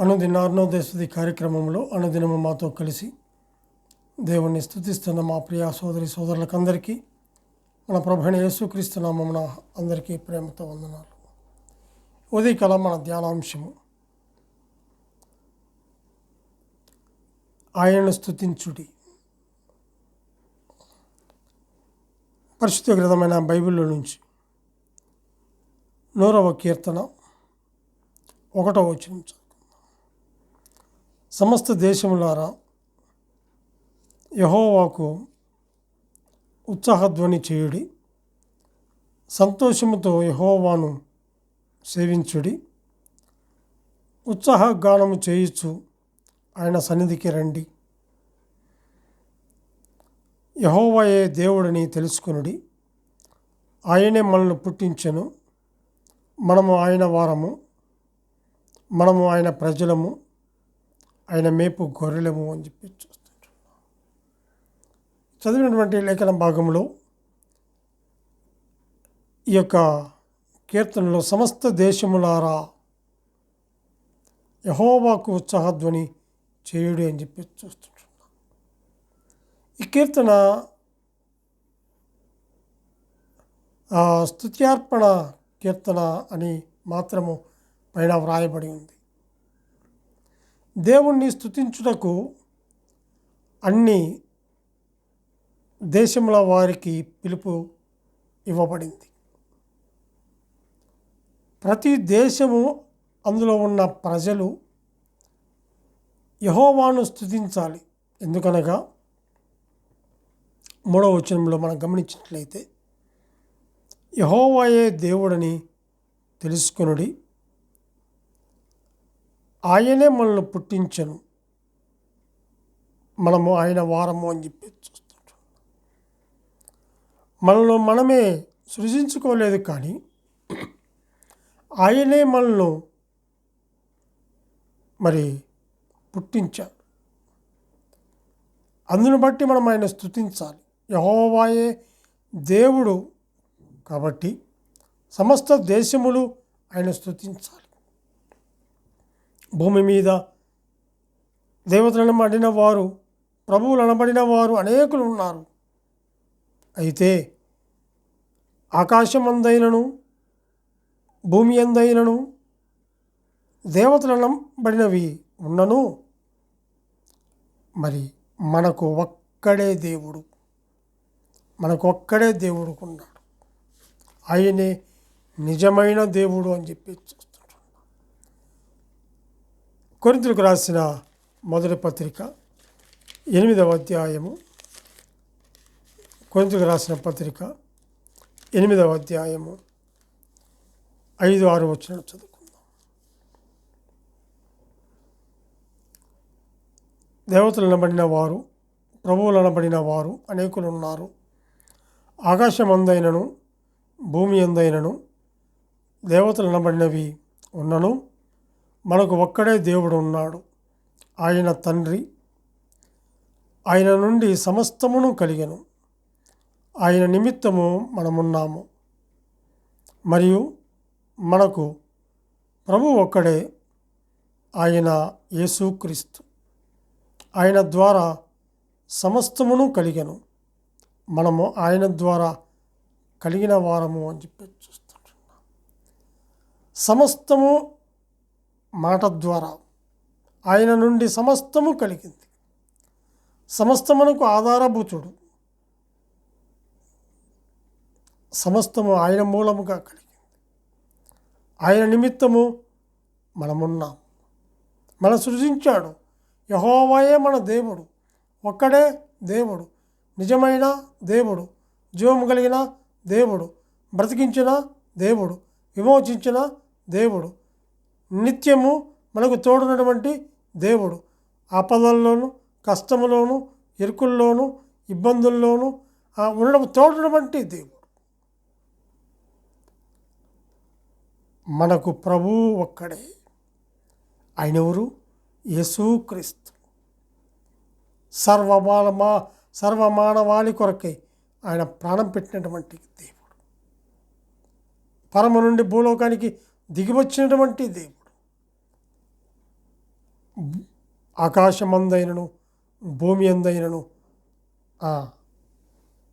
అనుదిన అరుణోదయస్తుతి కార్యక్రమంలో అనుదినము మాతో కలిసి దేవుణ్ణి స్తుతిస్తున్న మా ప్రియ సోదరులకందరికీ మన ప్రభువైన యేసుక్రీస్తు నామమున అందరికీ ప్రేమతో వందనాలు. ఉదయకాలం మన ధ్యానాంశము ఆయనను స్తుతించుడి. పరిశుద్ధ గ్రంథమైన బైబిల్లో నుంచి 100వ కీర్తన 1వ వచనం. సమస్త దేశములారా యెహోవాకు ఉత్సాహధ్వని చేయుడి, సంతోషముతో యెహోవాను సేవించుడి, ఉత్సాహగానము చేయుచు ఆయన సన్నిధికి రండి. యెహోవాయే దేవుడని తెలుసుకొనుడి, ఆయనే మనల్ని పుట్టించెను, మనము ఆయన వారము, మనము ఆయన ప్రజలము, ఆయన మేపు గొర్రెలము అని చెప్పి చూస్తుంటాం. చదివినటువంటి లేఖన భాగంలో ఈ యొక్క కీర్తనలో సమస్త దేశములారా యెహోవాకు ఉత్సాహధ్వని చేయుడి అని చెప్పి చూస్తుంటున్నాం. ఈ కీర్తన స్తుత్యార్పణ కీర్తన అని మాత్రము పైన వ్రాయబడి ఉంది. దేవుణ్ణి స్తుతించుటకు అన్ని దేశముల వారికి పిలుపు ఇవ్వబడింది. ప్రతి దేశము అందులో ఉన్న ప్రజలు యెహోవాను స్తుతించాలి. ఎందుకనగా 3వ వచనంలో మనం గమనించినట్లయితే యెహోవాయే దేవుడని తెలుసుకొనుడి, ఆయనే మనల్ని పుట్టించెను, మనము ఆయన వారము అని చెప్పి చూస్తుంటాం. మనల్ని మనమే సృజించుకోలేదు, కానీ ఆయనే మనల్ని పుట్టించాడు. అందును బట్టి మనం ఆయన స్తుతించాలి. యెహోవాయే దేవుడు కాబట్టి సమస్త దేశములు ఆయన స్తుతించాలి. భూమి మీద దేవతలను అనబడిన వారు, ప్రభువులు అనబడిన వారు అనేకులు ఉన్నారు. అయితే ఆకాశమందైనను భూమి అందైనను దేవతలు అనబడినవి ఉన్నను మనకు ఒక్కడే దేవుడు, ఉన్నాడు. ఆయనే నిజమైన దేవుడు అని చెప్పి చూస్తుంటాం. కొరింథీయులకు రాసిన మొదటి పత్రిక 8వ అధ్యాయము, కొరింథీయులకు రాసిన పత్రిక 8వ అధ్యాయము 5-6 వచనాలు చదువుకుందాం. దేవతలు అనబడిన వారు, ప్రభువులు అనబడిన వారు అనేకులు ఉన్నారు. ఆకాశం అందైనను భూమి అందైనను దేవతలు అనబడినవి ఉన్నను మనకు ఒక్కడే దేవుడు ఉన్నాడు. ఆయన తండ్రి, ఆయన నుండి సమస్తమును కలిగెను, ఆయన నిమిత్తము మనమున్నాము. మరియు మనకు ప్రభు ఒక్కడే, ఆయన యేసుక్రీస్తు. ఆయన ద్వారా సమస్తమును కలిగెను, మనము ఆయన ద్వారా కలిగిన వారము అని చెప్పి చూస్తుంటున్నాం. సమస్తము మాట ద్వారా ఆయన నుండి సమస్తము కలిగింది. సమస్తమునకు ఆధారభూతుడు, సమస్తము ఆయన మూలముగా కలిగింది. ఆయన నిమిత్తము మనమున్నాం. మన సృజించాడు. యెహోవాయే మన దేవుడు, ఒక్కడే దేవుడు, నిజమైన దేవుడు, జీవము కలిగిన దేవుడు, బ్రతికించిన దేవుడు, విమోచించిన దేవుడు, నిత్యము మనకు తోడున్నటువంటి దేవుడు, ఆపదల్లోనూ కష్టములోను ఇరుకుల్లోనూ ఇబ్బందుల్లోనూ ఉండడం తోడున్నటువంటి దేవుడు. మనకు ప్రభువు ఒక్కడే. ఆయన ఎవరు? యేసుక్రీస్తు. సర్వమానవాళి కొరకై ఆయన ప్రాణం పెట్టినటువంటి దేవుడు. పరమ నుండి భూలోకానికి దిగివచ్చినటువంటి దేవుడు. ఆకాశమందైనను భూమి అందైనను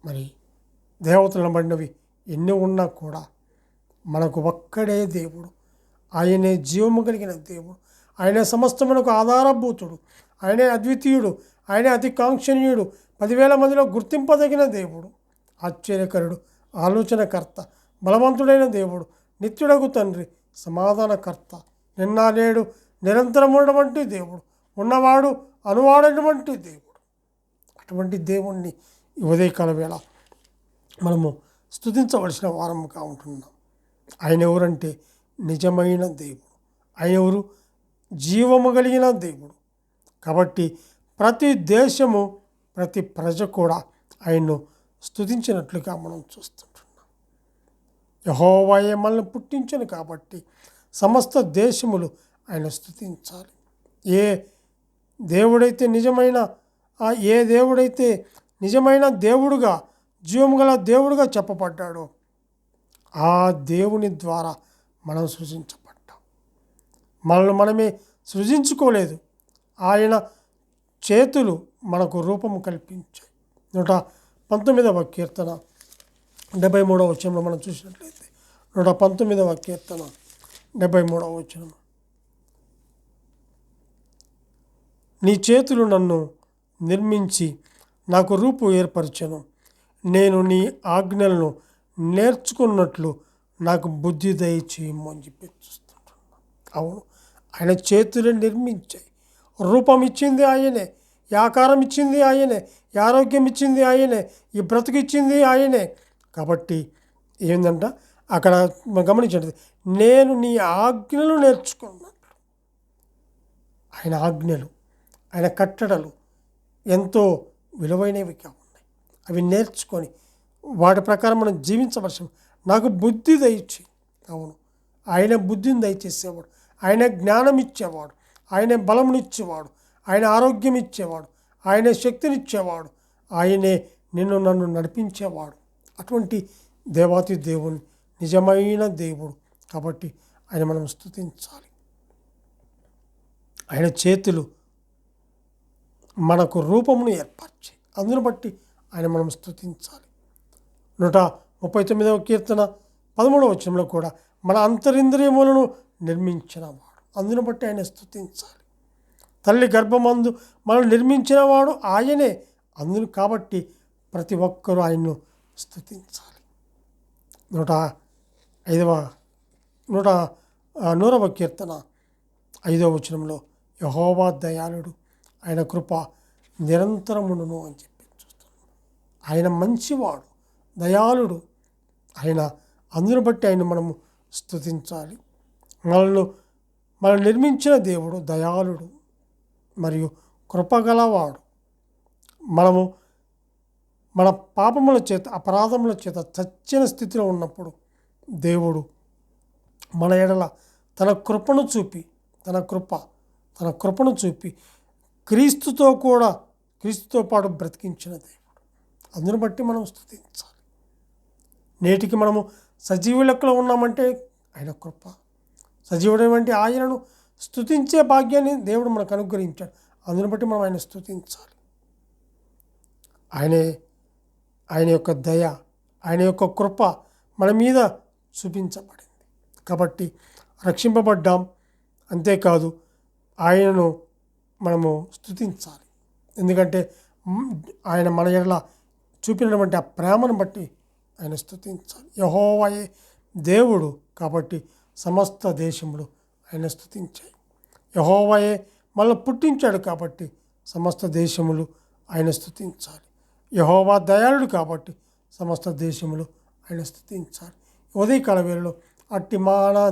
మరి దేవతలను బడినవి ఎన్ని ఉన్నా కూడా మనకు ఒక్కడే దేవుడు. ఆయనే జీవము కలిగిన దేవుడు. ఆయనే సమస్తమునకు ఆధారభూతుడు. ఆయనే అద్వితీయుడు. ఆయనే అతి కాంక్షణీయుడు. 10,000 మందిలో గుర్తింపదగిన దేవుడు. ఆశ్చర్యకరుడు, ఆలోచనకర్త, బలవంతుడైన దేవుడు, నిత్యుడగు తండ్రి, సమాధానకర్త, నిన్న నేడు నిరంతరం ఉన్నటువంటి దేవుడు, ఉన్నవాడు అనువాడైనటువంటి దేవుడు. అటువంటి దేవుణ్ణి ఈ ఉదయకాల వేళ మనము స్తుతించవలసిన వారముగా ఉంటున్నాం. ఆయన ఎవరంటే నిజమైన దేవుడు. ఆయన ఎవరు? జీవము కలిగిన దేవుడు. కాబట్టి ప్రతి దేశము, ప్రతి ప్రజ కూడా ఆయన్ను స్తుతించినట్లుగా మనం చూస్తుంటున్నాం. యెహోవాయే మనల్ని పుట్టించను కాబట్టి సమస్త దేశములు ఆయన స్తుతించాలి. ఏ దేవుడైతే నిజమైన దేవుడుగా, జీవము గల దేవుడుగా చెప్పబడ్డాడో ఆ దేవుని ద్వారా మనం సృజించబడ్డాం. మనమే సృజించుకోలేదు. ఆయన చేతులు మనకు రూపము కల్పించాయి. 119వ కీర్తన 73వ వచనంలో మనం చూసినట్లయితే 119వ కీర్తన 73వ వచనం, నీ చేతులు నన్ను నిర్మించి నాకు రూపు ఏర్పరచెను. నేను నీ ఆజ్ఞలను నేర్చుకున్నట్లు నాకు బుద్ధి దయచేయము అని చెప్పి చూస్తుంటున్నాను. అవును, ఆయన చేతులు నిర్మించాయి. రూపం ఇచ్చింది ఆయనే, ఈ ఆకారం ఇచ్చింది ఆయనే, ఈ ఆరోగ్యం ఇచ్చింది ఆయనే, ఈ బ్రతుకు ఇచ్చింది ఆయనే. కాబట్టి ఏంటంట అక్కడ గమనించండి, నేను నీ ఆజ్ఞలు నేర్చుకున్నట్లు. ఆయన ఆజ్ఞలు, ఆయన కట్టడలు ఎంతో విలువైనవిగా ఉన్నాయి. అవి నేర్చుకొని వాటి ప్రకారం మనం జీవించవలసిన నాకు బుద్ధి దయచి. అవును, ఆయన బుద్ధిని దయచేసేవాడు, ఆయన జ్ఞానం ఇచ్చేవాడు, ఆయనే బలమునిచ్చేవాడు, ఆయన ఆరోగ్యం ఇచ్చేవాడు, ఆయనే శక్తినిచ్చేవాడు, ఆయనే నన్ను నడిపించేవాడు. అటువంటి దేవాతి దేవుని నిజమైన దేవుడు. కాబట్టి ఆయన మనం స్తుతించాలి. ఆయన చేతులు మనకు రూపమును ఏర్పరిచి అందును బట్టి ఆయన మనం స్తుతించాలి. 139వ కీర్తన 13వ వచనంలో కూడా మన అంతరింద్రియములను నిర్మించినవాడు, అందును బట్టి ఆయన స్తుతించాలి. తల్లి గర్భమందు మనం నిర్మించినవాడు ఆయనే, అందును కాబట్టి ప్రతి ఒక్కరూ ఆయన్ను స్తుతించాలి. 100వ కీర్తన 5వ వచనంలో యెహోవా దయాళుడు, ఆయన కృప నిరంతరమును అని చెప్పి చూస్తున్నాం. ఆయన మంచివాడు, దయాళుడు. ఆయన అందును బట్టి ఆయన మనము స్తుతించాలి. మనం నిర్మించిన దేవుడు దయాళుడు మరియు కృపగలవాడు. మనము మన పాపముల చేత, అపరాధముల చేత చచ్చిన స్థితిలో ఉన్నప్పుడు దేవుడు మన ఎడల తన కృపను చూపి క్రీస్తుతో పాటు బ్రతికించిన దేవుడు. అందును బట్టి మనం స్తుతించాలి. నేటికి మనము సజీవ లెక్కలో ఉన్నామంటే ఆయన కృప. సజీవుడైనటువంటి ఆయనను స్తుతించే భాగ్యాన్ని దేవుడు మనకు అనుగ్రహించాడు. అందును బట్టి మనం ఆయన స్తుతించాలి. ఆయన యొక్క దయ, ఆయన యొక్క కృప మన మీద చూపించబడింది కాబట్టి రక్షింపబడ్డాం. అంతేకాదు ఆయనను మనము స్తుతించాలి. ఎందుకంటే ఆయన మన ఎడల చూపినటువంటి ఆ ప్రేమను బట్టి ఆయన స్తుతించాలి. యెహోవాయే దేవుడు కాబట్టి సమస్త దేశములు ఆయన స్తుతించాయి. యెహోవాయే మళ్ళీ పుట్టించాడు కాబట్టి సమస్త దేశములు ఆయన స్తుతించాలి. యెహోవా దయాళుడు కాబట్టి సమస్త దేశములు ఆయన స్తుతించాలి. ఉదయకాల వేళలో అట్టి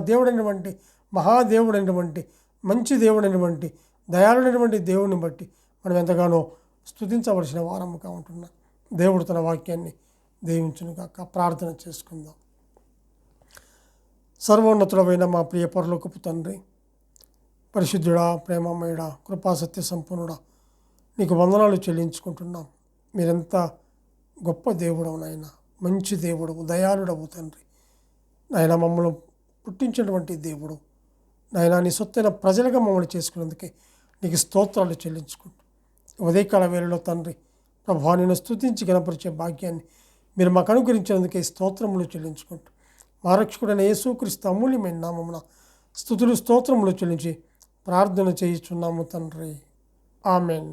దేవుడైనటువంటి మహాదేవుడైనటువంటి మంచి దేవుడైనటువంటి దయాళుడైనటువంటి దేవుని బట్టి మనం ఎంతగానో స్తుతించవలసిన వారముగా ఉంటున్నాం. దేవుడు తన వాక్యాన్ని దీవించునుగాక. ప్రార్థన చేసుకుందాం. సర్వోన్నతుడమైన మా ప్రియ పరలోకపు తండ్రి, పరిశుద్ధుడా, ప్రేమమయుడా, కృపాసత్య సంపన్నుడా, నీకు వందనాలు చెల్లించుకుంటున్నాం. మీరెంత గొప్ప దేవుడవు నాయన, మంచి దేవుడు, దయాళుడవు తండ్రి. నాయన మమ్మల్ని పుట్టించినటువంటి దేవుడు నాయన, నీ సొత్తైన ప్రజలుగా మమ్మల్ని చేసుకున్నందుకే నీకు స్తోత్రాలు చెల్లించుకుంటూ ఉదయకాల వేళలో తండ్రి ప్రభా నిన్ను స్తుతించి గణపరిచే భాగ్యాన్ని మీరు మాకు అనుగ్రహించినందుకే స్తోత్రములు చెల్లించుకుంటూ మా రక్షకుడైన యేసుక్రీస్తు అమూల్యమైన నామమున స్తుతులు స్తోత్రములు చెల్లించి ప్రార్థన చేయుచున్నాము తండ్రి. ఆమెన్.